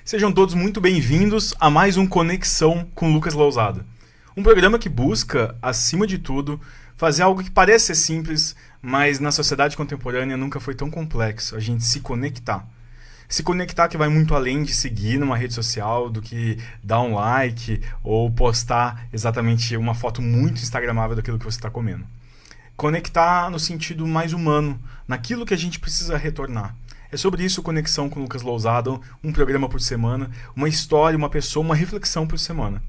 Sejam todos muito bem-vindos a mais um Conexão com Lucas Lousada. Um programa que busca, acima de tudo, fazer algo que parece ser simples, mas na sociedade contemporânea nunca foi tão complexo, a gente se conectar. Se conectar que vai muito além de seguir numa rede social, do que dar um like ou postar exatamente uma foto muito instagramável daquilo que você está comendo. Conectar no sentido mais humano, naquilo que a gente precisa retornar. É sobre isso Conexão com Lucas Lousada, um programa por semana, uma história, uma pessoa, uma reflexão por semana.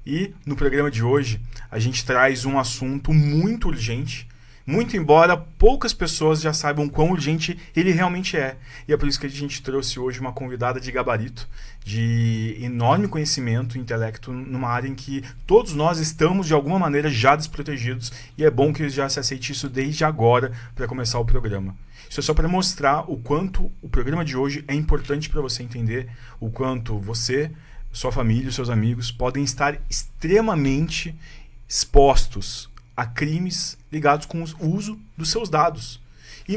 E no programa de hoje a gente traz um assunto muito urgente, muito embora poucas pessoas já saibam quão urgente ele realmente é. E é por isso que a gente trouxe hoje uma convidada de gabarito, de enorme conhecimento e intelecto, numa área em que todos nós estamos de alguma maneira já desprotegidos, e é bom que já se aceite isso desde agora para começar o programa. Isso é só para mostrar o quanto o programa de hoje é importante para você entender o quanto você, sua família e seus amigos podem estar extremamente expostos a crimes ligados com o uso dos seus dados. E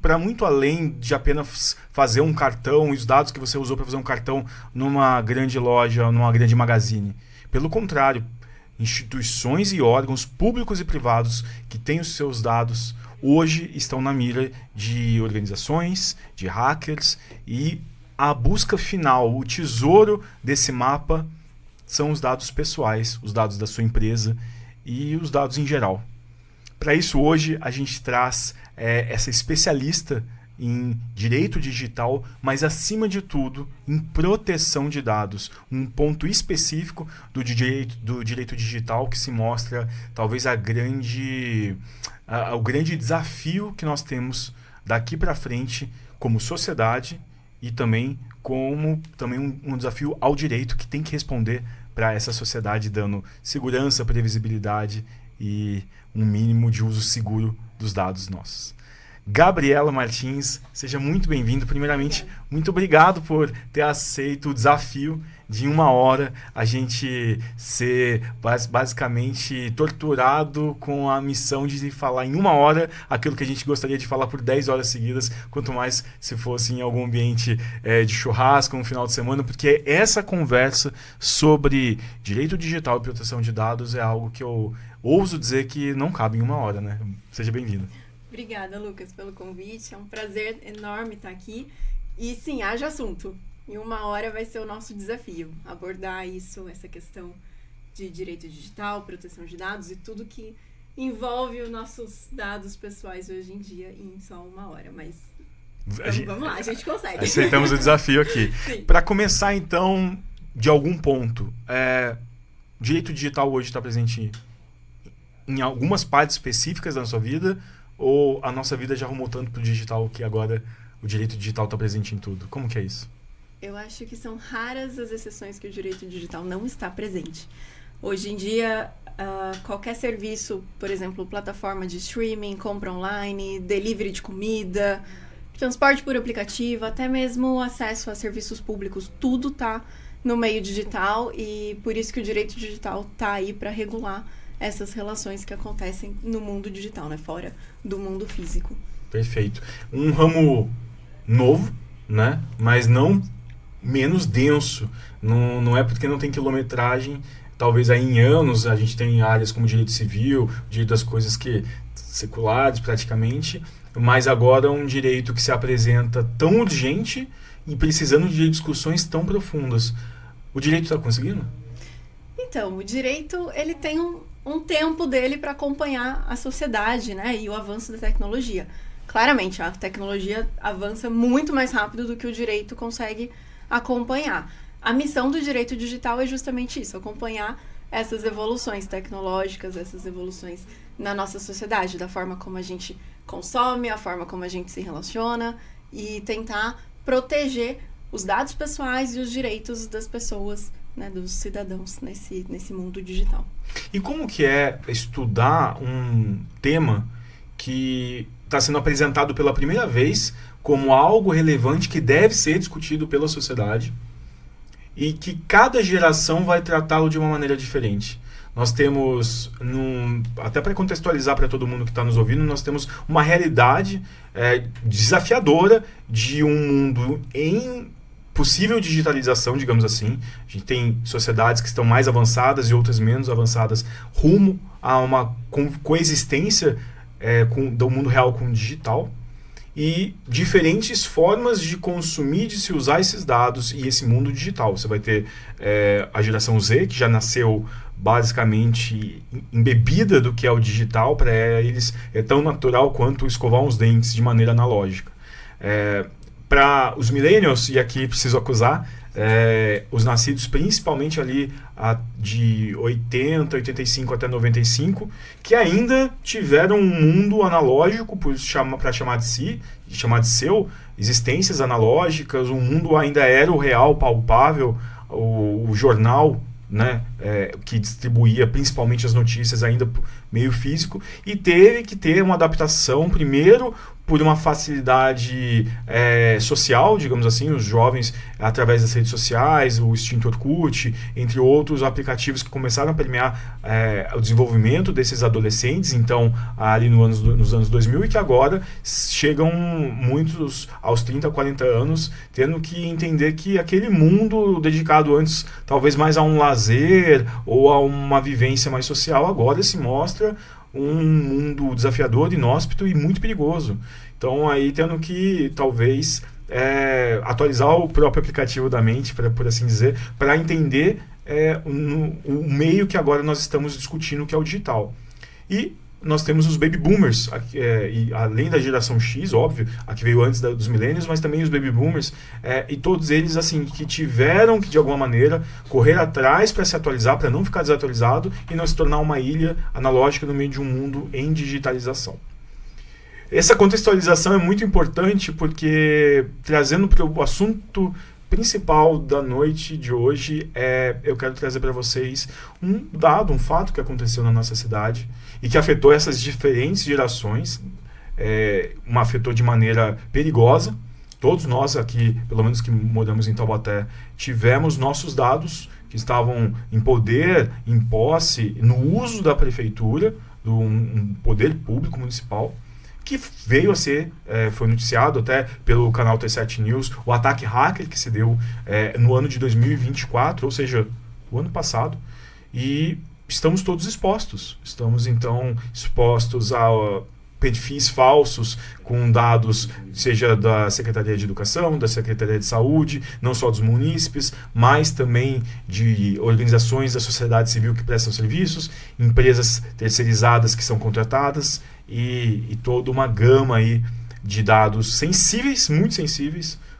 para muito além de apenas fazer um cartão e os dados que você usou para fazer um cartão numa grande loja, numa grande magazine. Pelo contrário, instituições e órgãos públicos e privados que têm os seus dados hoje estão na mira de organizações, de hackers, e a busca final, o tesouro desse mapa são os dados pessoais, os dados da sua empresa e os dados em geral. Para isso hoje a gente traz essa especialista em direito digital, mas acima de tudo em proteção de dados, um ponto específico do direito digital que se mostra talvez o grande desafio que nós temos daqui para frente como sociedade, e também como um desafio ao direito que tem que responder para essa sociedade, dando segurança, previsibilidade e um mínimo de uso seguro dos dados nossos. Gabriela Martins, seja muito bem-vindo. Primeiramente, muito obrigado por ter aceito o desafio de 1 hora a gente ser basicamente torturado com a missão de falar em 1 hora aquilo que a gente gostaria de falar por 10 horas seguidas, quanto mais se fosse em algum ambiente de churrasco, no final de semana, porque essa conversa sobre direito digital e proteção de dados é algo que eu ouso dizer que não cabe em 1 hora, né? Seja bem-vindo. Obrigada, Lucas, pelo convite. É um prazer enorme estar aqui. E sim, haja assunto. Em 1 hora vai ser o nosso desafio, abordar essa questão de direito digital, proteção de dados e tudo que envolve os nossos dados pessoais hoje em dia em só 1 hora. Mas vamos lá, a gente consegue. Aceitamos o desafio aqui. Para começar, então, de algum ponto, o direito digital hoje está presente em algumas partes específicas da sua vida, ou a nossa vida já arrumou tanto para o digital que agora o direito digital está presente em tudo? Como que é isso? Eu acho que são raras as exceções que o direito digital não está presente. Hoje em dia, qualquer serviço, por exemplo, plataforma de streaming, compra online, delivery de comida, transporte por aplicativo, até mesmo acesso a serviços públicos, tudo está no meio digital, e por isso que o direito digital está aí para regular essas relações que acontecem no mundo digital, né? Fora do mundo físico. Perfeito. Um ramo novo, né? Mas não menos denso. Não é porque não tem quilometragem. Talvez aí em anos a gente tem áreas como direito civil, direito das coisas que seculares praticamente, mas agora é um direito que se apresenta tão urgente e precisando de discussões tão profundas. O direito está conseguindo? Então, o direito ele tem um tempo dele para acompanhar a sociedade, né, e o avanço da tecnologia. Claramente, a tecnologia avança muito mais rápido do que o direito consegue acompanhar. A missão do direito digital é justamente isso, acompanhar essas evoluções tecnológicas, essas evoluções na nossa sociedade, da forma como a gente consome, a forma como a gente se relaciona, e tentar proteger os dados pessoais e os direitos das pessoas, né, dos cidadãos nesse mundo digital. E como que é estudar um tema que está sendo apresentado pela primeira vez como algo relevante que deve ser discutido pela sociedade e que cada geração vai tratá-lo de uma maneira diferente? Nós temos, até para contextualizar para todo mundo que está nos ouvindo, nós temos uma realidade desafiadora de um mundo possível digitalização, digamos assim. A gente tem sociedades que estão mais avançadas e outras menos avançadas, rumo a uma coexistência do mundo real com o digital. E diferentes formas de consumir, de se usar esses dados e esse mundo digital. Você vai ter a geração Z, que já nasceu basicamente embebida do que é o digital. Para eles é tão natural quanto escovar os dentes de maneira analógica. Para os millennials, e aqui preciso acusar, os nascidos principalmente ali de 80, 85 até 95, que ainda tiveram um mundo analógico para chamar de seu, existências analógicas, o mundo ainda era o real, palpável, o jornal, né, que distribuía principalmente as notícias ainda meio físico, e teve que ter uma adaptação primeiro por uma facilidade social, digamos assim, os jovens através das redes sociais, o extinto Orkut, entre outros aplicativos que começaram a permear o desenvolvimento desses adolescentes, então ali nos anos 2000, e que agora chegam muitos aos 30, 40 anos, tendo que entender que aquele mundo dedicado antes talvez mais a um lazer ou a uma vivência mais social, agora se mostra um mundo desafiador, inóspito e muito perigoso. Então aí tendo que talvez atualizar o próprio aplicativo da mente, por assim dizer, para entender o meio que agora nós estamos discutindo, que é o digital. E nós temos os baby boomers, e além da geração X, óbvio, a que veio antes dos millennials, mas também os baby boomers, e todos eles assim que tiveram que de alguma maneira correr atrás para se atualizar, para não ficar desatualizado e não se tornar uma ilha analógica no meio de um mundo em digitalização. Essa contextualização é muito importante porque, trazendo para o assunto principal da noite de hoje, eu quero trazer para vocês um dado, um fato que aconteceu na nossa cidade e que afetou essas diferentes gerações, afetou de maneira perigosa. Todos nós aqui, pelo menos que moramos em Taubaté, tivemos nossos dados que estavam em poder, em posse, no uso da prefeitura, um poder público municipal, que veio a ser, foi noticiado até pelo canal T7 News, o ataque hacker que se deu no ano de 2024, ou seja, o ano passado, e estamos todos expostos. Estamos, então, expostos a perfis falsos com dados, seja da Secretaria de Educação, da Secretaria de Saúde, não só dos munícipes, mas também de organizações da sociedade civil que prestam serviços, empresas terceirizadas que são contratadas e toda uma gama aí de dados sensíveis,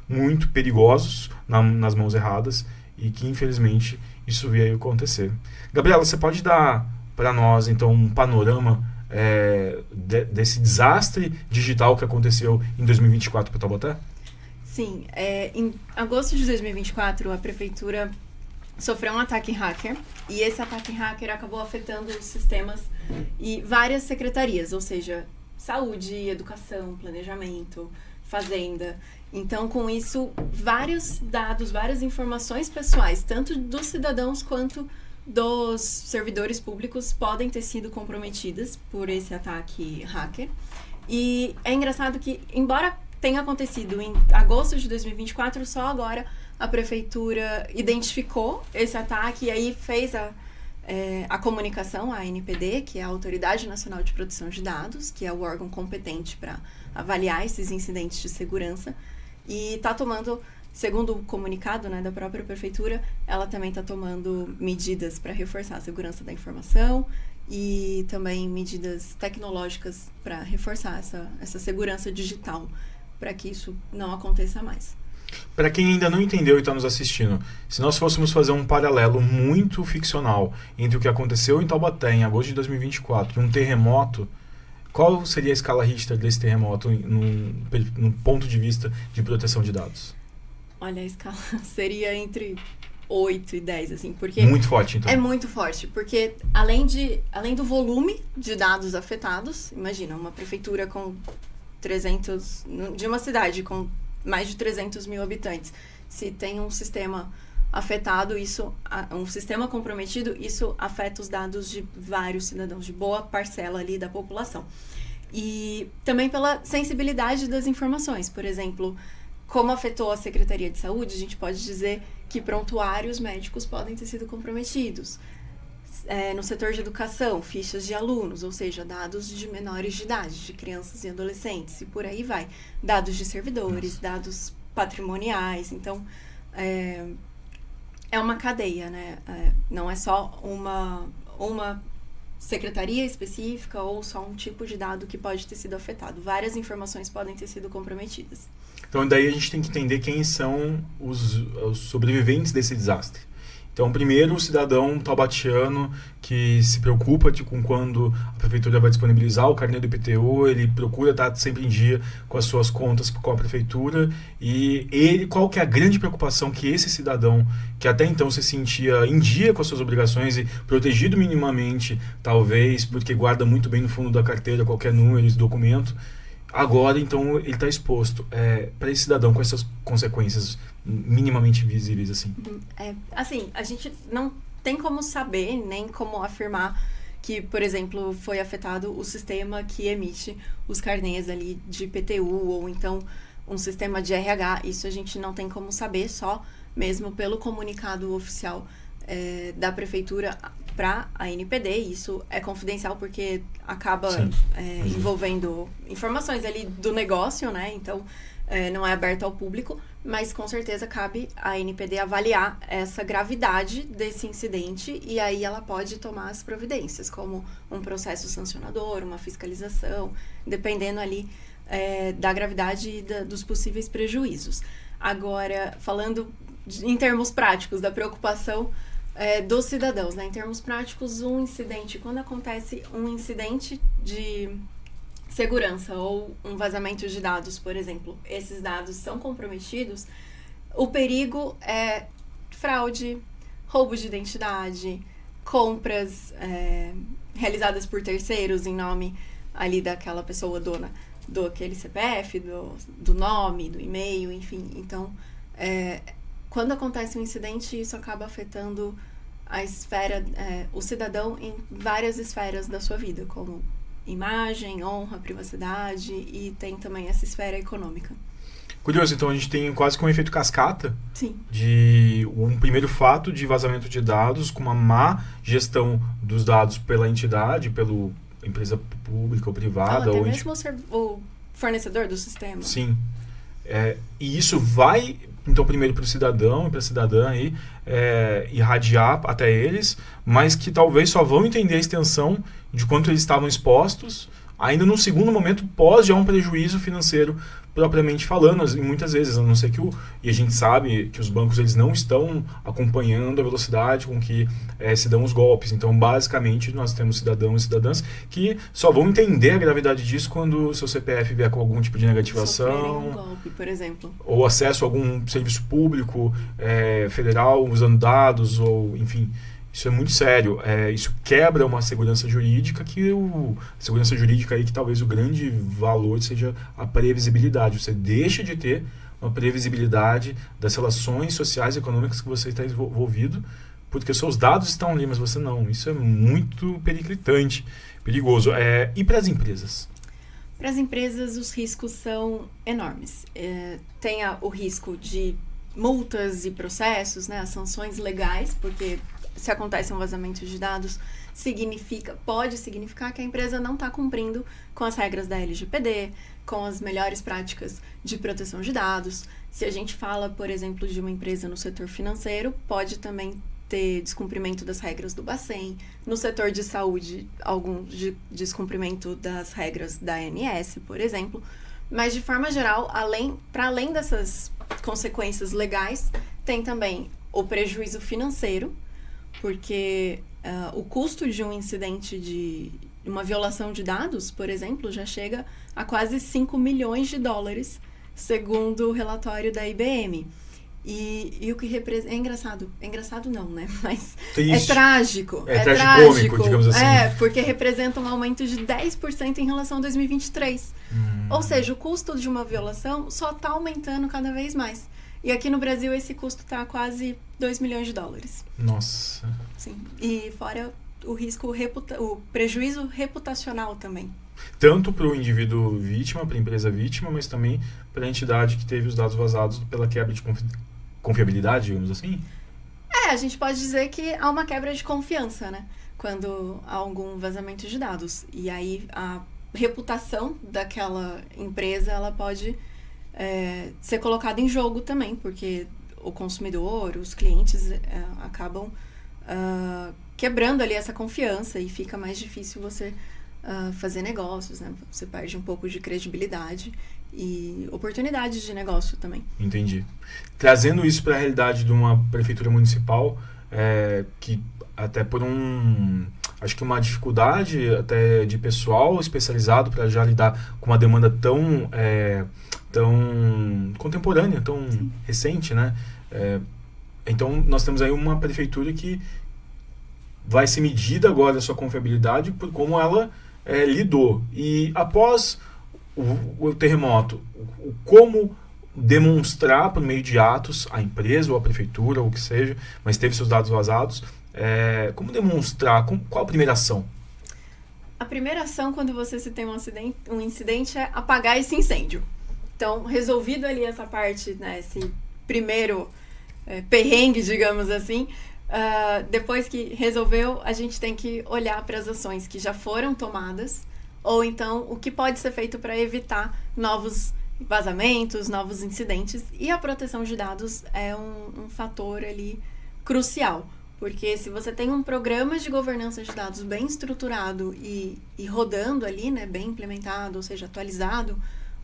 muito perigosos nas mãos erradas e que, infelizmente, isso veio acontecer. Gabriela, você pode dar para nós, então, um panorama desse desastre digital que aconteceu em 2024 para Taubaté? Sim, em agosto de 2024 a prefeitura sofreu um ataque hacker e esse ataque hacker acabou afetando os sistemas e várias secretarias, ou seja, saúde, educação, planejamento, fazenda. Então, com isso, vários dados, várias informações pessoais, tanto dos cidadãos quanto dos servidores públicos, podem ter sido comprometidas por esse ataque hacker. E é engraçado que, embora tenha acontecido em agosto de 2024, só agora a prefeitura identificou esse ataque e aí fez a comunicação, a ANPD, que é a Autoridade Nacional de Proteção de Dados, que é o órgão competente para avaliar esses incidentes de segurança, e está tomando, segundo o comunicado, né, da própria prefeitura, ela também está tomando medidas para reforçar a segurança da informação e também medidas tecnológicas para reforçar essa segurança digital, para que isso não aconteça mais. Para quem ainda não entendeu e está nos assistindo, se nós fôssemos fazer um paralelo muito ficcional entre o que aconteceu em Taubaté em agosto de 2024 e um terremoto, qual seria a escala Richter desse terremoto num ponto de vista de proteção de dados? Olha, a escala seria entre 8 e 10, assim, porque... Muito forte, então. É muito forte, porque além do volume de dados afetados, imagina, uma prefeitura com 300... de uma cidade com mais de 300 mil habitantes, se tem um sistema afetado, um sistema comprometido, isso afeta os dados de vários cidadãos, de boa parcela ali da população. E também pela sensibilidade das informações, por exemplo, como afetou a Secretaria de Saúde, a gente pode dizer que prontuários médicos podem ter sido comprometidos. No setor de educação, fichas de alunos, ou seja, dados de menores de idade, de crianças e adolescentes, e por aí vai. Dados de servidores, dados patrimoniais. Então, é uma cadeia, né? Não é só uma secretaria específica ou só um tipo de dado que pode ter sido afetado. Várias informações podem ter sido comprometidas. Então, daí a gente tem que entender quem são os sobreviventes desse desastre. Então, primeiro, o cidadão taubatiano que se preocupa com quando a prefeitura vai disponibilizar o carnê do IPTU, ele procura estar sempre em dia com as suas contas com a prefeitura, e qual que é a grande preocupação que esse cidadão, que até então se sentia em dia com as suas obrigações e protegido minimamente, talvez, porque guarda muito bem no fundo da carteira qualquer número de documento, agora, então, ele está exposto. Para esse cidadão, com essas consequências minimamente visíveis, assim? Assim, a gente não tem como saber, nem como afirmar que, por exemplo, foi afetado o sistema que emite os carnês ali de IPTU, ou então um sistema de RH. Isso a gente não tem como saber, só mesmo pelo comunicado oficial da prefeitura para a NPD. Isso é confidencial porque acaba envolvendo informações ali do negócio, né? Então, não é aberto ao público, mas com certeza cabe à NPD avaliar essa gravidade desse incidente, e aí ela pode tomar as providências, como um processo sancionador, uma fiscalização, dependendo ali da gravidade e dos possíveis prejuízos. Agora, falando em termos práticos, da preocupação dos cidadãos, né? Em termos práticos, quando acontece um incidente de segurança ou um vazamento de dados, por exemplo, esses dados são comprometidos, o perigo é fraude, roubo de identidade, compras realizadas por terceiros em nome ali daquela pessoa dona do aquele CPF, do nome, do e-mail, enfim. Então, quando acontece um incidente, isso acaba afetando a esfera, o cidadão em várias esferas da sua vida, como imagem, honra, privacidade, e tem também essa esfera econômica. Curioso, então a gente tem quase que um efeito cascata. Sim. De um primeiro fato de vazamento de dados com uma má gestão dos dados pela entidade, pela empresa pública ou privada. Até mesmo o fornecedor do sistema. Sim. E isso vai, então, primeiro para o cidadão e para a cidadã aí, irradiar até eles, mas que talvez só vão entender a extensão de quanto eles estavam expostos, ainda num segundo momento, pós já um prejuízo financeiro propriamente falando, e muitas vezes, a não ser que e a gente sabe que os bancos eles não estão acompanhando a velocidade com que se dão os golpes. Então, basicamente, nós temos cidadãos e cidadãs que só vão entender a gravidade disso quando o seu CPF vier com algum tipo de negativação. Um golpe, por exemplo. Ou acesso a algum serviço público federal usando dados, ou enfim. Isso é muito sério. Isso quebra uma segurança jurídica segurança jurídica aí que talvez o grande valor seja a previsibilidade. Você deixa de ter uma previsibilidade das relações sociais e econômicas que você está envolvido, porque seus dados estão ali, mas você não. Isso é muito periclitante, perigoso. E para as empresas? Para as empresas, os riscos são enormes. Tem o risco de multas e processos, né, as sanções legais, porque se acontece um vazamento de dados, pode significar que a empresa não está cumprindo com as regras da LGPD, com as melhores práticas de proteção de dados. Se a gente fala, por exemplo, de uma empresa no setor financeiro, pode também ter descumprimento das regras do Bacen. No setor de saúde, algum descumprimento das regras da ANS, por exemplo. Mas, de forma geral, para além dessas consequências legais, tem também o prejuízo financeiro, porque o custo de um incidente de uma violação de dados, por exemplo, já chega a quase 5 milhões de dólares, segundo o relatório da IBM. E o que representa... É engraçado não, né? Mas triste. É trágico. É tragicômico, digamos assim. Porque representa um aumento de 10% em relação a 2023. Ou seja, o custo de uma violação só está aumentando cada vez mais. E aqui no Brasil esse custo está quase 2 milhões de dólares. Nossa. Sim. E fora o risco, o prejuízo reputacional também. Tanto para o indivíduo vítima, para a empresa vítima, mas também para a entidade que teve os dados vazados pela quebra de confiabilidade, digamos assim? A gente pode dizer que há uma quebra de confiança, né? Quando há algum vazamento de dados. E aí a reputação daquela empresa, ela pode ser colocada em jogo também, porque o consumidor, os clientes acabam quebrando ali essa confiança e fica mais difícil você fazer negócios, né? Você perde um pouco de credibilidade e oportunidades de negócio também. Entendi. Trazendo isso para a realidade de uma prefeitura municipal, que até por acho que uma dificuldade até de pessoal especializado para já lidar com uma demanda tão contemporânea, tão recente, né? Então, nós temos aí uma prefeitura que vai ser medida agora a sua confiabilidade por como ela lidou. E após o terremoto, como demonstrar por meio de atos, a empresa ou a prefeitura, ou o que seja, mas teve seus dados vazados, como demonstrar, qual a primeira ação? A primeira ação, quando você se tem um incidente, é apagar esse incêndio. Então, resolvido ali essa parte, né, esse primeiro perrengue, digamos assim, depois que resolveu, a gente tem que olhar para as ações que já foram tomadas, ou então o que pode ser feito para evitar novos vazamentos, novos incidentes. E a proteção de dados é um fator ali crucial, porque se você tem um programa de governança de dados bem estruturado e rodando ali, né, bem implementado, ou seja, atualizado,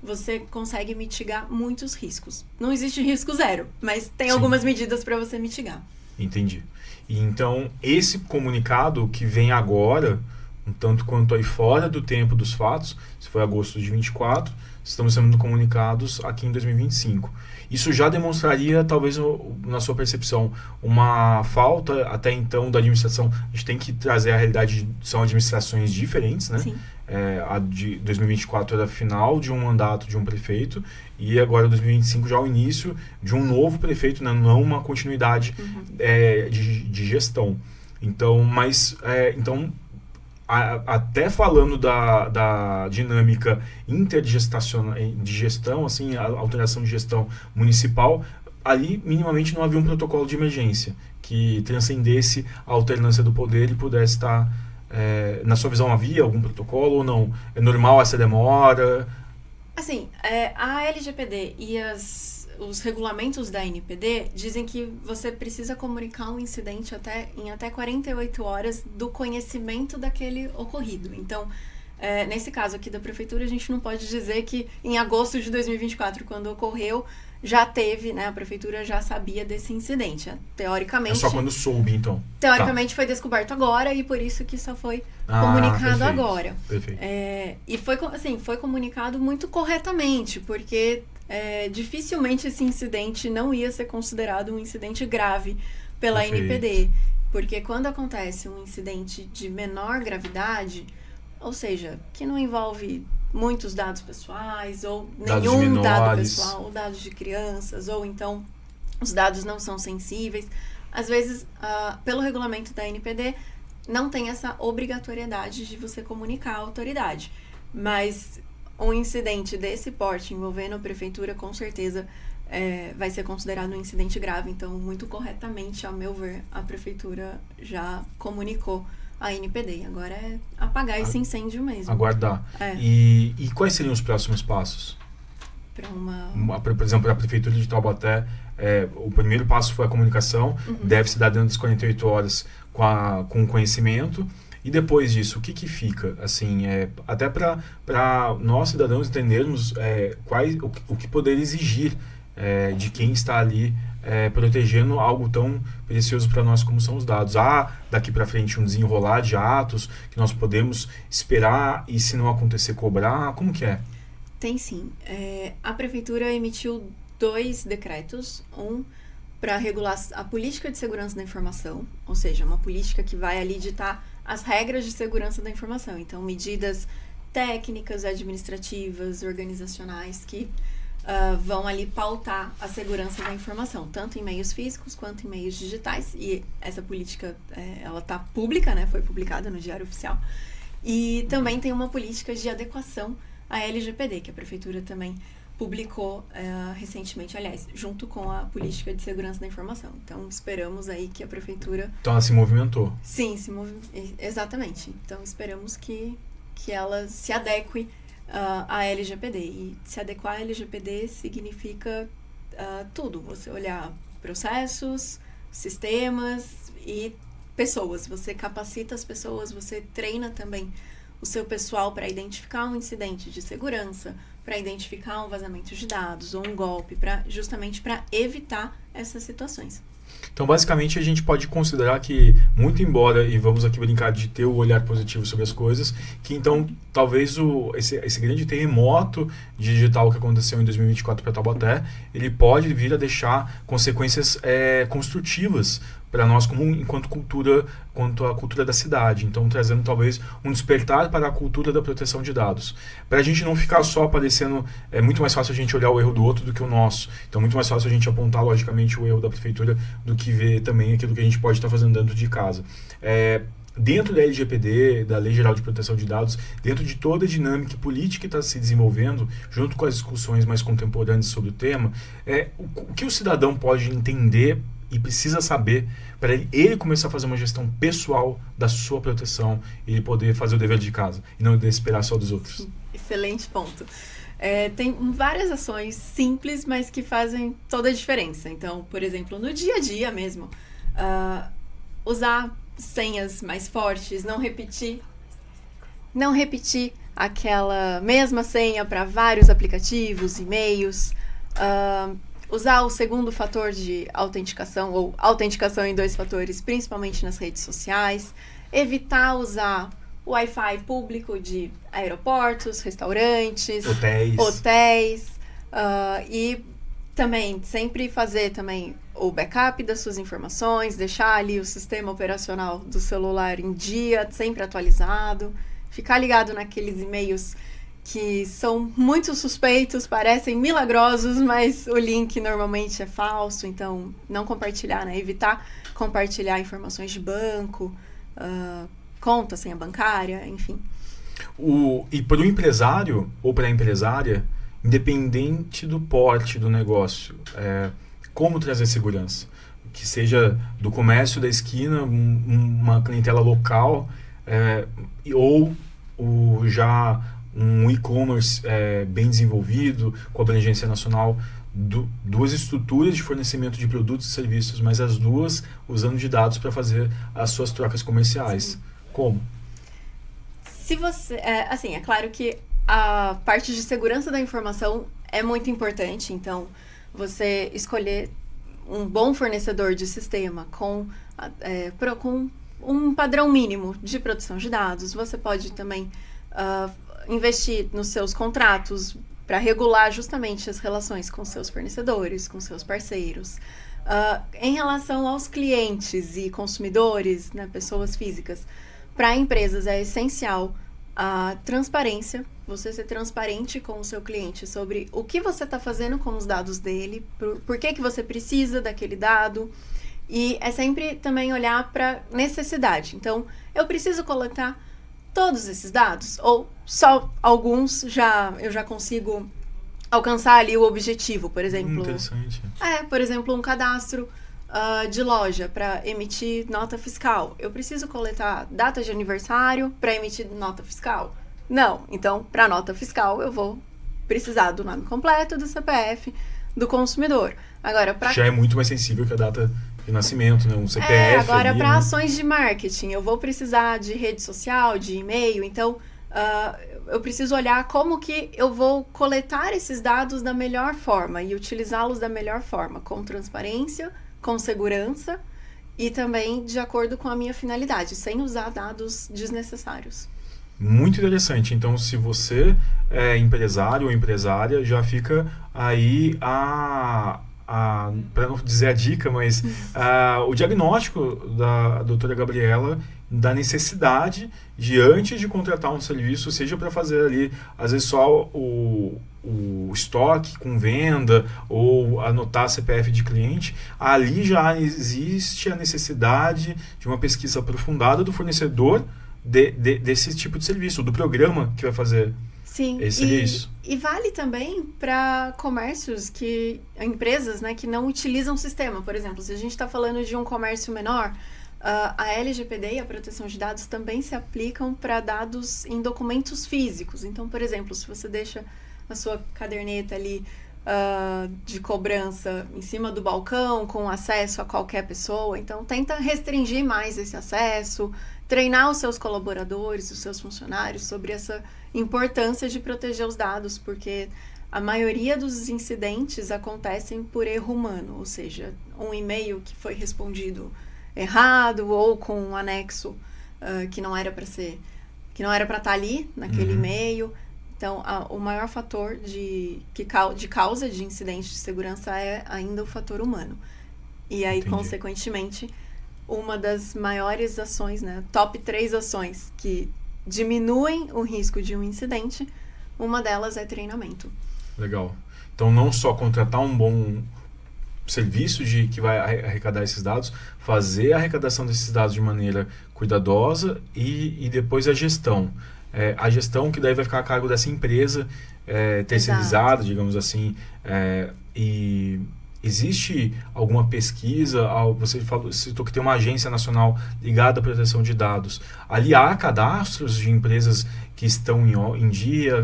você consegue mitigar muitos riscos. Não existe risco zero, mas tem algumas medidas para você mitigar. Entendi. E então, esse comunicado que vem agora, um tanto quanto aí fora do tempo dos fatos, se foi agosto de 24, estamos sendo comunicados aqui em 2025. Isso já demonstraria, talvez, na sua percepção, uma falta até então da administração. A gente tem que trazer a realidade, são administrações diferentes, né? Sim. A de 2024 era final de um mandato de um prefeito e agora 2025 já é o início de um novo prefeito, né? Não uma continuidade de gestão. Então, até falando da dinâmica intergestacional de gestão, assim, a alteração de gestão municipal, ali minimamente não havia um protocolo de emergência que transcendesse a alternância do poder e pudesse estar... na sua visão, havia algum protocolo ou não? É normal essa demora? Assim, a LGPD e os regulamentos da NPD dizem que você precisa comunicar um incidente em até 48 horas do conhecimento daquele ocorrido. Então, nesse caso aqui da prefeitura, a gente não pode dizer que em agosto de 2024, quando ocorreu, já teve, né, a prefeitura já sabia desse incidente. Teoricamente... É só quando soube, então. Teoricamente foi descoberto agora e por isso que só foi comunicado agora. Perfeito. E foi comunicado muito corretamente, porque dificilmente esse incidente não ia ser considerado um incidente grave pela NPD. Porque quando acontece um incidente de menor gravidade, ou seja, que não envolve muitos dados pessoais, ou nenhum dado pessoal, ou dados de crianças, ou então os dados não são sensíveis. Às vezes, pelo regulamento da NPD, não tem essa obrigatoriedade de você comunicar à autoridade. Mas um incidente desse porte envolvendo a prefeitura, com certeza, vai ser considerado um incidente grave. Então, muito corretamente, ao meu ver, a prefeitura já comunicou a NPD. Agora é apagar esse incêndio mesmo. Aguardar. E quais seriam os próximos passos? Por exemplo, a Prefeitura de Taubaté, o primeiro passo foi a comunicação, deve se dar dentro das 48 horas com o conhecimento. E depois disso, o que fica? Assim, até para nós, cidadãos, entendermos o que poder exigir de quem está ali protegendo algo tão precioso para nós como são os dados. Daqui para frente um desenrolar de atos que nós podemos esperar e, se não acontecer, cobrar? Como que é? Tem sim. A prefeitura emitiu 2 decretos, um para regular a política de segurança da informação, ou seja, uma política que vai ali ditar as regras de segurança da informação. Então, medidas técnicas, administrativas, organizacionais que vão ali pautar a segurança da informação, tanto em meios físicos quanto em meios digitais. E essa política, ela está pública, né? Foi publicada no Diário Oficial. E também tem uma política de adequação à LGPD, que a Prefeitura também publicou recentemente, aliás, junto com a política de segurança da informação. Então, esperamos aí que a Prefeitura... Então, ela se movimentou. Sim, exatamente. Então, esperamos que ela se adeque à LGPD. E se adequar à LGPD significa tudo. Você olhar processos, sistemas e pessoas. Você capacita as pessoas, você treina também o seu pessoal para identificar um incidente de segurança, para identificar um vazamento de dados ou um golpe, justamente para evitar essas situações. Então, basicamente, a gente pode considerar que, muito embora, e vamos aqui brincar de ter o olhar positivo sobre as coisas, que então, talvez esse grande terremoto digital que aconteceu em 2024 para Taubaté, ele pode vir a deixar consequências construtivas para nós enquanto cultura, quanto à cultura da cidade. Então, trazendo talvez um despertar para a cultura da proteção de dados. Para a gente não ficar só aparecendo, é muito mais fácil a gente olhar o erro do outro do que o nosso. Então, muito mais fácil a gente apontar, logicamente, o erro da prefeitura do que ver também aquilo que a gente pode estar fazendo dentro de casa. Dentro da LGPD, da Lei Geral de Proteção de Dados, dentro de toda a dinâmica política que está se desenvolvendo, junto com as discussões mais contemporâneas sobre o tema, o que o cidadão pode entender e precisa saber para ele começar a fazer uma gestão pessoal da sua proteção e ele poder fazer o dever de casa e não esperar só dos outros. Excelente ponto. Tem várias ações simples, mas que fazem toda a diferença. Então, por exemplo, no dia a dia mesmo, usar senhas mais fortes, não repetir aquela mesma senha para vários aplicativos, e-mails, usar o segundo fator de autenticação ou autenticação em 2 fatores, principalmente nas redes sociais, evitar usar o Wi-Fi público de aeroportos, restaurantes, hotéis, e também sempre fazer também o backup das suas informações, deixar ali o sistema operacional do celular em dia, sempre atualizado, ficar ligado naqueles e-mails que são muito suspeitos, parecem milagrosos, mas o link normalmente é falso, então não compartilhar, né? Evitar compartilhar informações de banco, conta, senha bancária, enfim. E para o empresário ou para a empresária, independente do porte do negócio, como trazer segurança? Que seja do comércio da esquina, uma clientela local, ou já um e-commerce bem desenvolvido, com abrangência nacional, duas estruturas de fornecimento de produtos e serviços, mas as duas usando de dados para fazer as suas trocas comerciais. Sim. Como? Se você, é claro que a parte de segurança da informação é muito importante, então você escolher um bom fornecedor de sistema com um padrão mínimo de proteção de dados. Você pode também investir nos seus contratos para regular justamente as relações com seus fornecedores, com seus parceiros. Em relação aos clientes e consumidores, né, pessoas físicas, para empresas é essencial a transparência, você ser transparente com o seu cliente sobre o que você está fazendo com os dados dele, por que você precisa daquele dado, e é sempre também olhar para necessidade. Então, eu preciso coletar todos esses dados, ou só alguns eu já consigo alcançar ali o objetivo, por exemplo. Interessante. Por exemplo, um cadastro de loja para emitir nota fiscal. Eu preciso coletar data de aniversário para emitir nota fiscal? Não. Então, para nota fiscal, eu vou precisar do nome completo, do CPF, do consumidor. Agora, já é muito mais sensível que a data de nascimento, né? Um CPF. Agora, para ações de marketing, eu vou precisar de rede social, de e-mail. Então, eu preciso olhar como que eu vou coletar esses dados da melhor forma e utilizá-los da melhor forma, com transparência, com segurança e também de acordo com a minha finalidade, sem usar dados desnecessários. Muito interessante. Então, se você é empresário ou empresária, já fica aí para não dizer a dica, mas o diagnóstico da doutora Gabriela, da necessidade de, antes de contratar um serviço, seja para fazer ali, às vezes só o estoque com venda ou anotar CPF de cliente, ali já existe a necessidade de uma pesquisa aprofundada do fornecedor desse tipo de serviço, do programa que vai fazer. Sim, esse serviço. E vale também para comércios empresas, né, que não utilizam o sistema. Por exemplo, se a gente está falando de um comércio menor, a LGPD e a proteção de dados também se aplicam para dados em documentos físicos. Então, por exemplo, se você deixa a sua caderneta ali de cobrança em cima do balcão, com acesso a qualquer pessoa, então tenta restringir mais esse acesso, treinar os seus colaboradores, os seus funcionários sobre essa importância de proteger os dados, porque a maioria dos incidentes acontecem por erro humano, ou seja, um e-mail que foi respondido errado ou com um anexo que não era para estar ali naquele e-mail. Então, o maior fator de causa de incidente de segurança é ainda o fator humano. E aí, consequentemente, uma das maiores ações, né, top 3 ações que diminuem o risco de um incidente, uma delas é treinamento. Legal. Então, não só contratar um bom serviço que vai arrecadar esses dados, fazer a arrecadação desses dados de maneira cuidadosa e depois a gestão. A gestão que daí vai ficar a cargo dessa empresa terceirizada, digamos assim, e existe alguma pesquisa, você citou que tem uma agência nacional ligada à proteção de dados, ali há cadastros de empresas que estão em dia,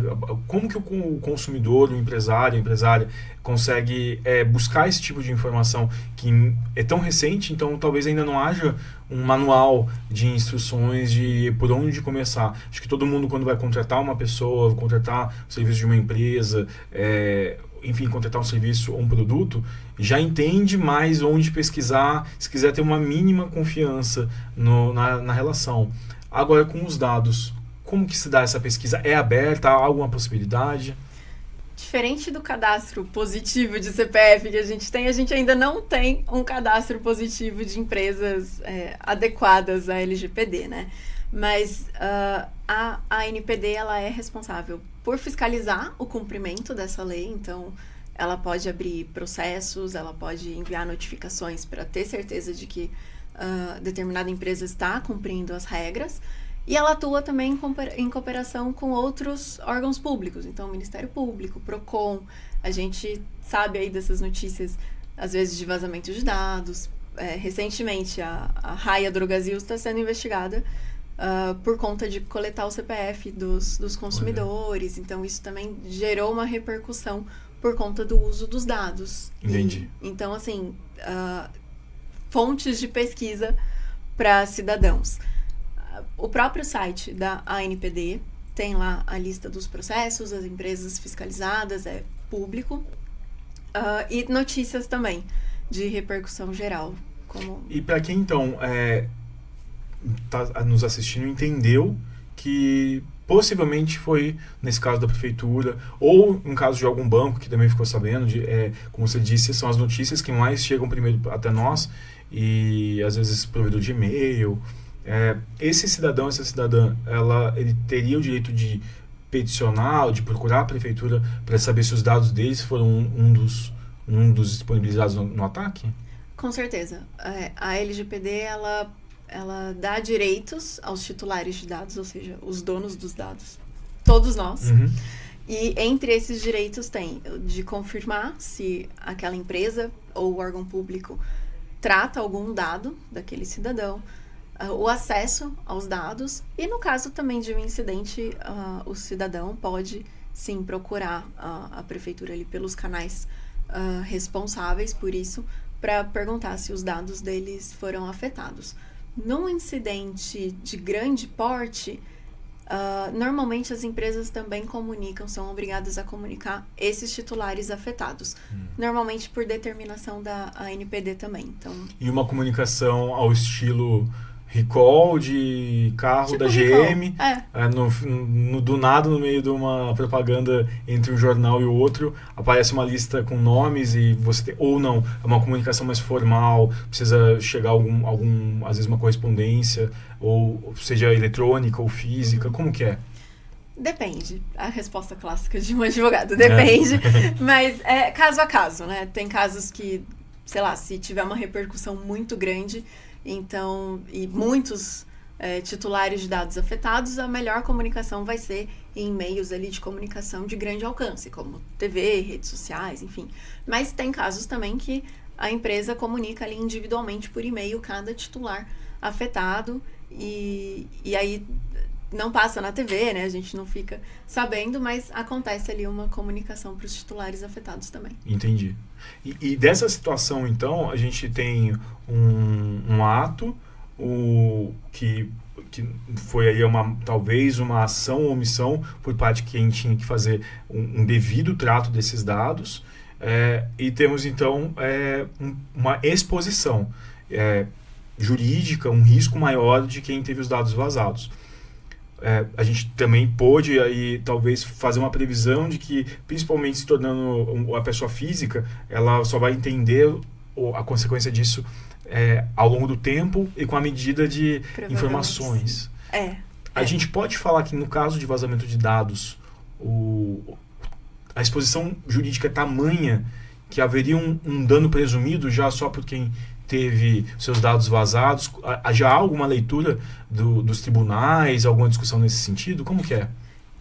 como que o consumidor, o empresário, a empresária consegue buscar esse tipo de informação que é tão recente, então talvez ainda não haja um manual de instruções de por onde começar. Acho que todo mundo, quando vai contratar uma pessoa, contratar o serviço de uma empresa, enfim, contratar um serviço ou um produto, já entende mais onde pesquisar, se quiser ter uma mínima confiança na relação. Agora, com os dados, como que se dá essa pesquisa? É aberta? Há alguma possibilidade? Diferente do cadastro positivo de CPF que a gente ainda não tem um cadastro positivo de empresas adequadas à LGPD, né? Mas a ANPD, ela é responsável por fiscalizar o cumprimento dessa lei, então ela pode abrir processos, ela pode enviar notificações para ter certeza de que determinada empresa está cumprindo as regras, e ela atua também em cooperação com outros órgãos públicos, então o Ministério Público, PROCON, a gente sabe aí dessas notícias, às vezes de vazamento de dados. Recentemente a Raia Drogasil está sendo investigada por conta de coletar o CPF dos consumidores. Então, isso também gerou uma repercussão por conta do uso dos dados. Entendi. Então, assim, fontes de pesquisa para cidadãos. O próprio site da ANPD tem lá a lista dos processos, as empresas fiscalizadas, é público. E notícias também, de repercussão geral. E para quem, então, está nos assistindo, entendeu que possivelmente foi nesse caso da prefeitura ou em caso de algum banco que também ficou sabendo, como você disse, são as notícias que mais chegam primeiro até nós, e às vezes provedor de e-mail. Esse cidadão, essa cidadã, ele teria o direito de peticionar ou de procurar a prefeitura para saber se os dados deles foram um dos disponibilizados no ataque? Com certeza. A LGPD, ela dá direitos aos titulares de dados, ou seja, os donos dos dados, todos nós. Uhum. E entre esses direitos tem de confirmar se aquela empresa ou órgão público trata algum dado daquele cidadão, o acesso aos dados, e no caso também de um incidente, o cidadão pode sim procurar a prefeitura ali pelos canais responsáveis por isso, para perguntar se os dados deles foram afetados. Num incidente de grande porte, normalmente as empresas também são obrigadas a comunicar esses titulares afetados. Normalmente por determinação da ANPD também. Então, e uma comunicação ao estilo recall de carro Tipo da recall. GM, do nada, no meio de uma propaganda entre um jornal e o outro, aparece uma lista com nomes e você tem, ou não, é uma comunicação mais formal, precisa chegar às vezes uma correspondência, ou seja eletrônica ou física, como que é? Depende. A resposta clássica de um advogado. Depende. Mas é caso a caso, né? Tem casos que, sei lá, se tiver uma repercussão muito grande, então, e muitos titulares de dados afetados, a melhor comunicação vai ser em meios ali de comunicação de grande alcance, como TV, redes sociais, enfim. Mas tem casos também que a empresa comunica ali individualmente por e-mail cada titular afetado e aí não passa na TV, né? A gente não fica sabendo, mas acontece ali uma comunicação para os titulares afetados também. Entendi. E dessa situação, então, a gente tem um ato que foi aí talvez uma ação ou omissão por parte de quem tinha que fazer um devido trato desses dados, e temos, então, uma exposição jurídica, um risco maior de quem teve os dados vazados. A gente também pôde aí talvez fazer uma previsão de que, principalmente se tornando a pessoa física, ela só vai entender a consequência disso ao longo do tempo e com a medida de informações. A gente pode falar que no caso de vazamento de dados, a exposição jurídica é tamanha que haveria um dano presumido já só por quem teve seus dados vazados? Já há alguma leitura dos tribunais, alguma discussão nesse sentido? Como que é?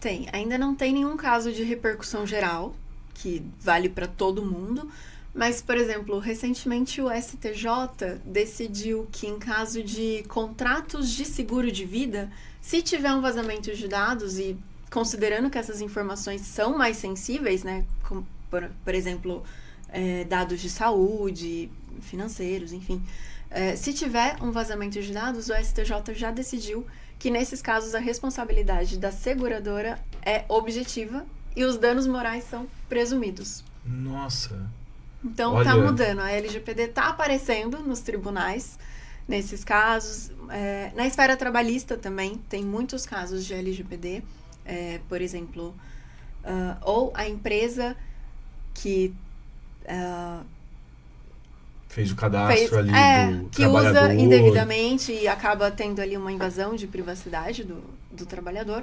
Tem. Ainda não tem nenhum caso de repercussão geral, que vale para todo mundo, mas, por exemplo, recentemente o STJ decidiu que em caso de contratos de seguro de vida, se tiver um vazamento de dados e considerando que essas informações são mais sensíveis, né, como, por exemplo, dados de saúde, financeiros, enfim. Se tiver um vazamento de dados, o STJ já decidiu que nesses casos a responsabilidade da seguradora é objetiva e os danos morais são presumidos. Nossa! Então está mudando, a LGPD está aparecendo nos tribunais nesses casos. Na esfera trabalhista também tem muitos casos de LGPD, por exemplo, ou a empresa que fez o cadastro ali do que trabalhador. Usa indevidamente e acaba tendo ali uma invasão de privacidade do trabalhador,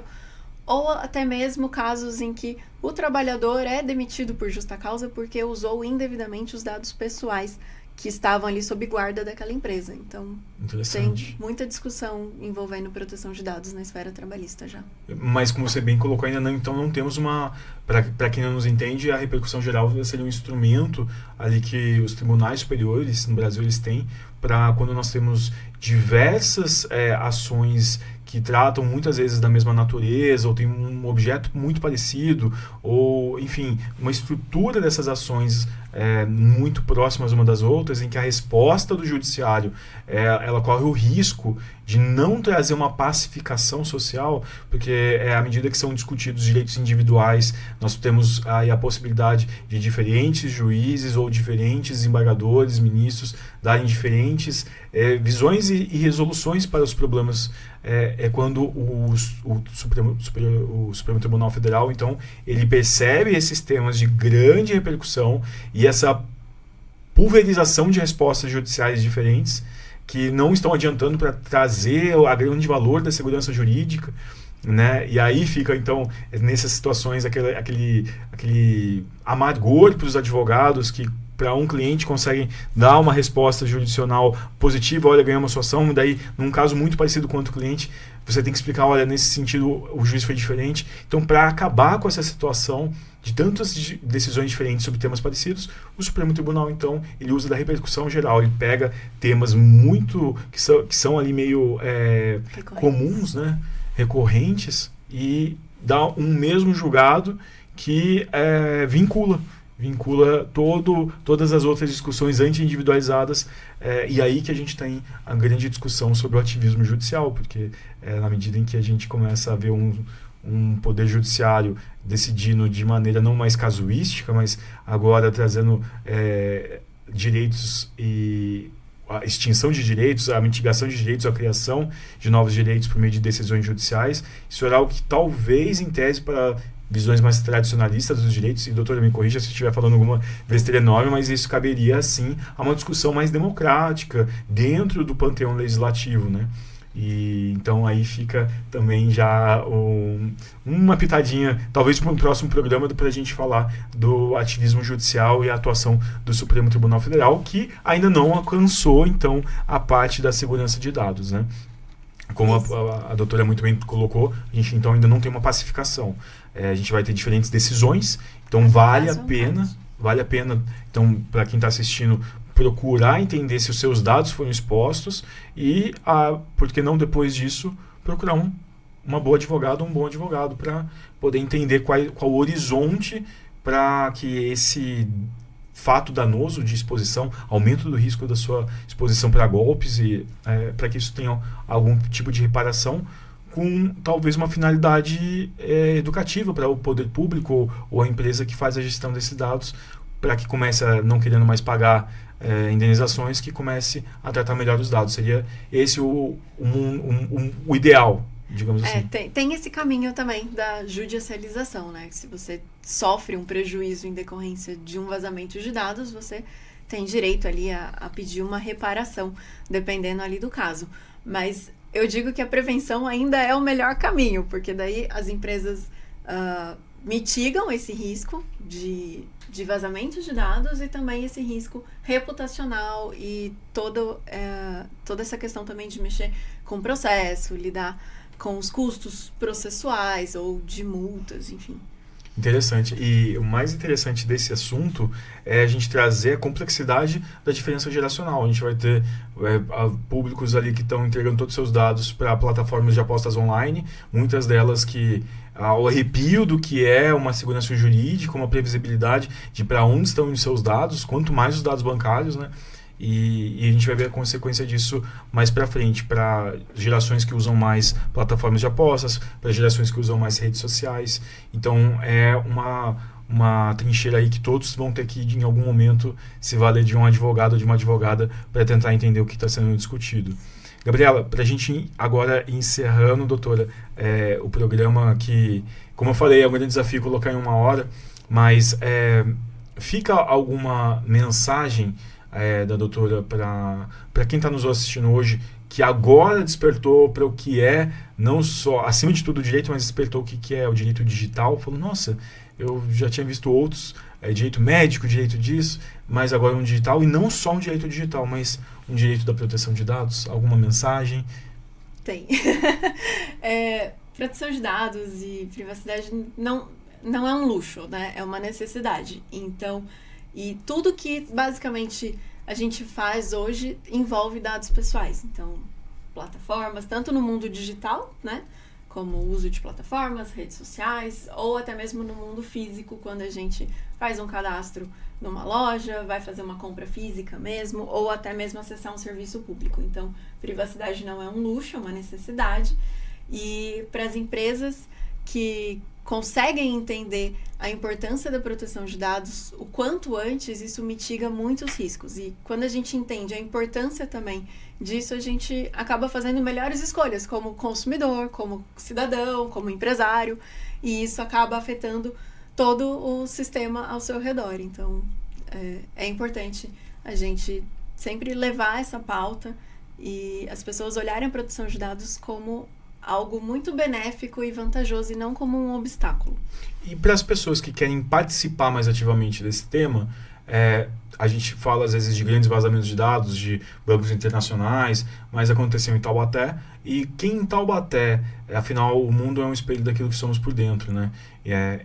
ou até mesmo casos em que o trabalhador é demitido por justa causa porque usou indevidamente os dados pessoais que estavam ali sob guarda daquela empresa. Então, tem muita discussão envolvendo proteção de dados na esfera trabalhista já. Mas, como você bem colocou, ainda não temos para quem não nos entende, a repercussão geral seria um instrumento ali que os tribunais superiores no Brasil eles têm para quando nós temos diversas ações que tratam muitas vezes da mesma natureza, ou tem um objeto muito parecido, ou, enfim, uma estrutura dessas ações muito próximas uma das outras, em que a resposta do judiciário ela corre o risco de não trazer uma pacificação social, porque à medida que são discutidos direitos individuais, nós temos aí a possibilidade de diferentes juízes ou diferentes desembargadores, ministros, darem diferentes visões e resoluções para os problemas. Quando o Supremo Tribunal Federal, então, ele percebe esses temas de grande repercussão e essa pulverização de respostas judiciais diferentes que não estão adiantando para trazer a grande valor da segurança jurídica, né? E aí fica, então, nessas situações, aquele amargor para os advogados que para um cliente conseguem dar uma resposta jurisdicional positiva, olha, ganhamos uma situação, daí num caso muito parecido com outro cliente, você tem que explicar, olha, nesse sentido o juiz foi diferente. Então, para acabar com essa situação de tantas decisões diferentes sobre temas parecidos, o Supremo Tribunal, então, ele usa da repercussão geral, ele pega temas muito, que são ali meio comuns, né, recorrentes, e dá um mesmo julgado que vincula todas as outras discussões anti-individualizadas, e aí que a gente tem a grande discussão sobre o ativismo judicial, porque na medida em que a gente começa a ver um poder judiciário decidindo de maneira não mais casuística, mas agora trazendo direitos e a extinção de direitos, a mitigação de direitos, a criação de novos direitos por meio de decisões judiciais. Isso era algo que talvez, em tese, para visões mais tradicionalistas dos direitos, e doutora, me corrija se eu estiver falando alguma besteira enorme, mas isso caberia, sim, a uma discussão mais democrática dentro do panteão legislativo, né? E então aí fica também já uma pitadinha, talvez para um próximo programa, para a gente falar do ativismo judicial e a atuação do Supremo Tribunal Federal, que ainda não alcançou então a parte da segurança de dados, né? Como a doutora muito bem colocou, a gente então ainda não tem uma pacificação. A gente vai ter diferentes decisões, então vale a pena, então, para quem está assistindo, procurar entender se os seus dados foram expostos e, por que não, depois disso, procurar uma boa advogada, um bom advogado para poder entender qual o horizonte para que esse fato danoso de exposição, aumento do risco da sua exposição para golpes e para que isso tenha algum tipo de reparação com talvez uma finalidade educativa para o poder público ou a empresa que faz a gestão desses dados, para que comece a, não querendo mais pagar indenizações, que comece a tratar melhor os dados. Seria esse o ideal, digamos assim. Tem esse caminho também da judicialização, né? Se você sofre um prejuízo em decorrência de um vazamento de dados, você tem direito ali a pedir uma reparação, dependendo ali do caso. Mas eu digo que a prevenção ainda é o melhor caminho, porque daí as empresas mitigam esse risco de vazamento de dados e também esse risco reputacional e toda essa questão também de mexer com o processo, lidar com os custos processuais ou de multas, enfim. Interessante. E o mais interessante desse assunto é a gente trazer a complexidade da diferença geracional. A gente vai ter públicos ali que estão entregando todos os seus dados para plataformas de apostas online, muitas delas que ao arrepio do que é uma segurança jurídica, uma previsibilidade de para onde estão os seus dados, quanto mais os dados bancários, né? E a gente vai ver a consequência disso mais para frente, para gerações que usam mais plataformas de apostas, para gerações que usam mais redes sociais. Então é uma trincheira aí que todos vão ter que, em algum momento, se valer de um advogado ou de uma advogada para tentar entender o que está sendo discutido. Gabriela, para a gente ir agora encerrando, doutora, o programa que, como eu falei, é um grande desafio colocar em 1 hora, mas fica alguma mensagem da doutora para quem está nos assistindo hoje, que agora despertou para o que é, não só, acima de tudo, o direito, mas despertou o que é o direito digital, falou, nossa, eu já tinha visto outros, direito médico, direito disso, mas agora um digital, e não só um direito digital, mas um direito da proteção de dados. Alguma mensagem? Tem. Proteção de dados e privacidade não é um luxo, né? É uma necessidade. Então, e tudo que basicamente a gente faz hoje envolve dados pessoais. Então, plataformas, tanto no mundo digital, né? Como o uso de plataformas, redes sociais, ou até mesmo no mundo físico, quando a gente faz um cadastro numa loja, vai fazer uma compra física mesmo, ou até mesmo acessar um serviço público. Então, privacidade não é um luxo, é uma necessidade. E para as empresas que conseguem entender a importância da proteção de dados o quanto antes, isso mitiga muitos riscos. E quando a gente entende a importância também disso, a gente acaba fazendo melhores escolhas como consumidor, como cidadão, como empresário, e isso acaba afetando todo o sistema ao seu redor. Então, é importante a gente sempre levar essa pauta e as pessoas olharem a proteção de dados como algo muito benéfico e vantajoso e não como um obstáculo. E para as pessoas que querem participar mais ativamente desse tema, a gente fala às vezes de grandes vazamentos de dados, de bancos internacionais, mas aconteceu em Taubaté, e quem em Taubaté, afinal o mundo é um espelho daquilo que somos por dentro, né?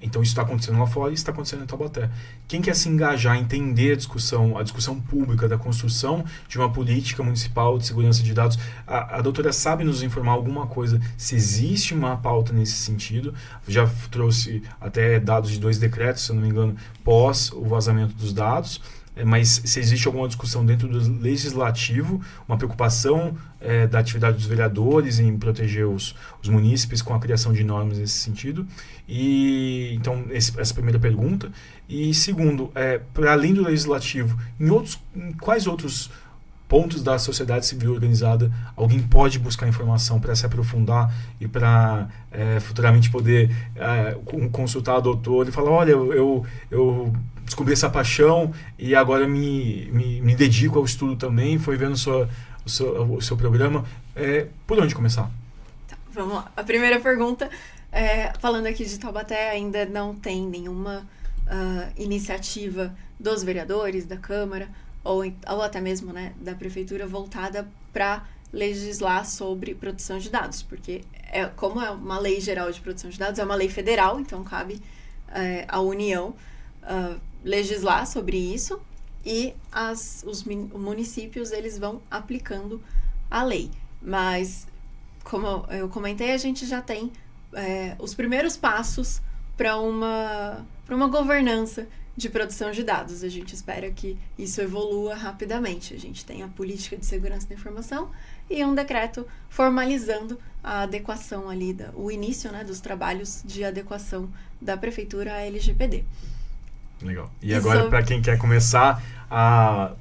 Então isso está acontecendo lá fora e está acontecendo em Taubaté. Quem quer se engajar, entender a discussão pública da construção de uma política municipal de segurança de dados, a doutora sabe nos informar alguma coisa, se existe uma pauta nesse sentido. Já trouxe até dados de 2 decretos, se eu não me engano, pós o vazamento dos dados, mas se existe alguma discussão dentro do legislativo, uma preocupação da atividade dos vereadores em proteger os munícipes com a criação de normas nesse sentido. E então, essa primeira pergunta. E segundo, para além do legislativo, em quais outros pontos da sociedade civil organizada alguém pode buscar informação para se aprofundar e para futuramente poder consultar o doutor e falar, olha, eu descobri essa paixão e agora me dedico ao estudo também, foi vendo o seu programa. Por onde começar? Tá, vamos lá. A primeira pergunta, falando aqui de Taubaté, ainda não tem nenhuma iniciativa dos vereadores, da Câmara, ou até mesmo, né, da Prefeitura, voltada para legislar sobre proteção de dados, porque como é uma lei geral de proteção de dados, é uma lei federal, então cabe à União legislar sobre isso, e os municípios eles vão aplicando a lei. Mas, como eu comentei, a gente já tem os primeiros passos para uma governança de produção de dados. A gente espera que isso evolua rapidamente. A gente tem a política de segurança da informação e um decreto formalizando a adequação ali, o início, né, dos trabalhos de adequação da Prefeitura à LGPD. Legal. E agora, para quem quer começar a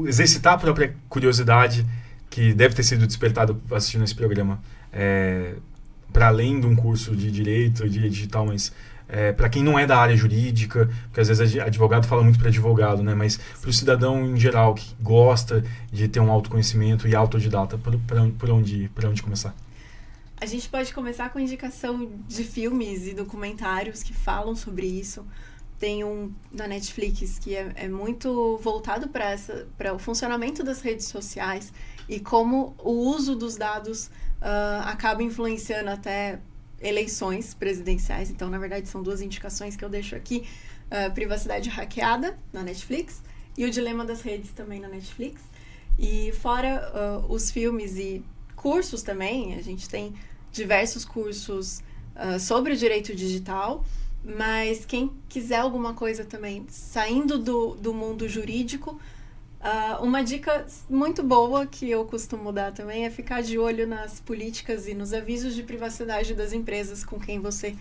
exercitar a própria curiosidade, que deve ter sido despertado assistindo esse programa, para além de um curso de Direito, de Digital, mas para quem não é da área jurídica, porque às vezes advogado fala muito para advogado, né? Mas para o cidadão em geral que gosta de ter um autoconhecimento e autodidata, por onde começar? A gente pode começar com indicação de filmes e documentários que falam sobre isso. Tem um da Netflix que é muito voltado para o funcionamento das redes sociais e como o uso dos dados acaba influenciando até eleições presidenciais. Então, na verdade, são duas indicações que eu deixo aqui. Privacidade Hackeada, na Netflix, e O Dilema das Redes, também na Netflix. E fora os filmes e cursos também, a gente tem diversos cursos sobre o direito digital, mas quem quiser alguma coisa também saindo do mundo jurídico, uma dica muito boa que eu costumo dar também é ficar de olho nas políticas e nos avisos de privacidade das empresas com quem você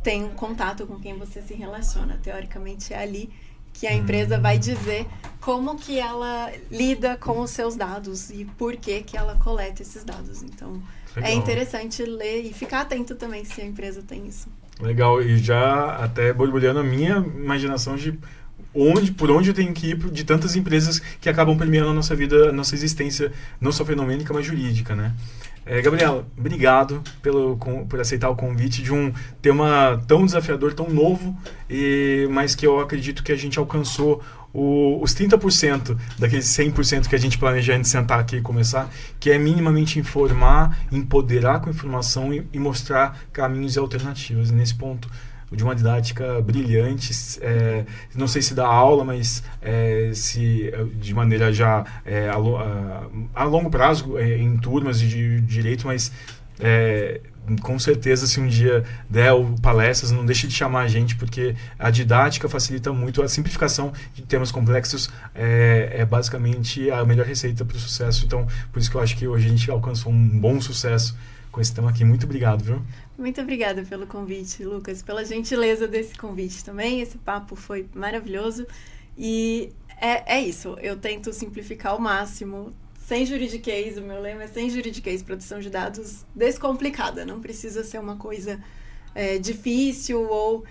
tem um contato, com quem você se relaciona. Teoricamente é ali que a empresa vai dizer como que ela lida com os seus dados e por que ela coleta esses dados. Então, legal. É interessante ler e ficar atento também se a empresa tem isso. Legal, e já até borbulhando a minha imaginação de por onde eu tenho que ir de tantas empresas que acabam permeando a nossa vida, a nossa existência, não só fenomênica, mas jurídica, né? Gabriela, obrigado por aceitar o convite de um tema tão desafiador, tão novo, mas que eu acredito que a gente alcançou os 30% daqueles 100% que a gente planeja antes de sentar aqui e começar, que é minimamente informar, empoderar com informação e mostrar caminhos e alternativas. E nesse ponto, de uma didática brilhante, não sei se dá aula, mas se de maneira já a longo prazo, em turmas de direito, mas com certeza, se um dia der palestras, não deixe de chamar a gente, porque a didática facilita muito, a simplificação de temas complexos é basicamente a melhor receita para o sucesso. Então, por isso que eu acho que hoje a gente alcançou um bom sucesso com esse tema aqui. Muito obrigado, viu? Muito obrigada pelo convite, Lucas, pela gentileza desse convite também. Esse papo foi maravilhoso e é isso. Eu tento simplificar ao máximo, sem juridiquês. O meu lema é sem juridiquês, produção de dados descomplicada. Não precisa ser uma coisa difícil ou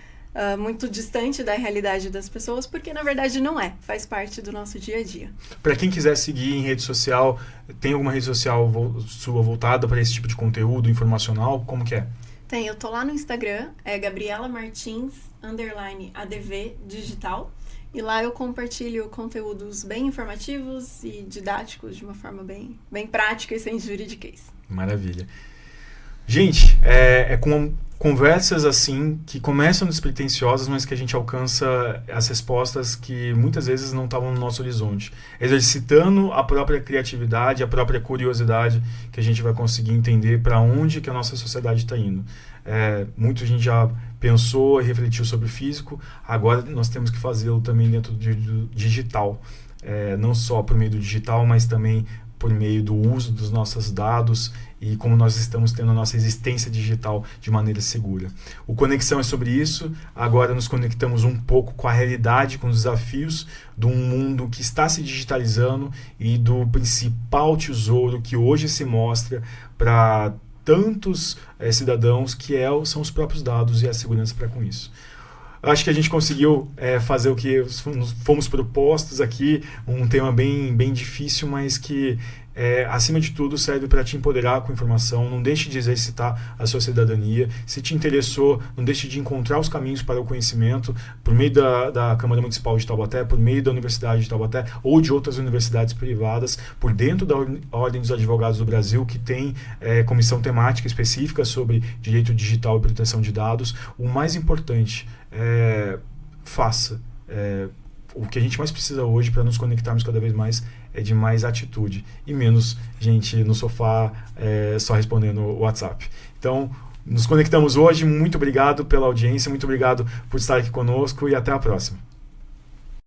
muito distante da realidade das pessoas, porque na verdade não faz parte do nosso dia a dia. Para quem quiser seguir em rede social, tem alguma rede social sua voltada para esse tipo de conteúdo informacional? Como que é? Tem, eu tô lá no Instagram, Gabriela Martins _ADV digital, e lá eu compartilho conteúdos bem informativos e didáticos de uma forma bem prática e sem juridiquês. Maravilha. Gente, é com conversas assim, que começam despretensiosas, mas que a gente alcança as respostas que muitas vezes não estavam no nosso horizonte. Exercitando a própria criatividade, a própria curiosidade, que a gente vai conseguir entender para onde que a nossa sociedade está indo. Muito a gente já pensou e refletiu sobre o físico, agora nós temos que fazê-lo também dentro do digital. Não só por meio do digital, mas também por meio do uso dos nossos dados e como nós estamos tendo a nossa existência digital de maneira segura. O Conexão é sobre isso. Agora nos conectamos um pouco com a realidade, com os desafios de um mundo que está se digitalizando e do principal tesouro que hoje se mostra para tantos cidadãos, que são os próprios dados e a segurança para com isso. Acho que a gente conseguiu fazer o que fomos propostos aqui, um tema bem difícil, mas que, acima de tudo, serve para te empoderar com informação. Não deixe de exercitar a sua cidadania. Se te interessou, não deixe de encontrar os caminhos para o conhecimento por meio da Câmara Municipal de Taubaté, por meio da Universidade de Taubaté ou de outras universidades privadas, por dentro da Ordem dos Advogados do Brasil, que tem comissão temática específica sobre direito digital e proteção de dados. O mais importante, faça. O que a gente mais precisa hoje para nos conectarmos cada vez mais é de mais atitude e menos gente no sofá só respondendo o WhatsApp. Então, nos conectamos hoje. Muito obrigado pela audiência, muito obrigado por estar aqui conosco e até a próxima.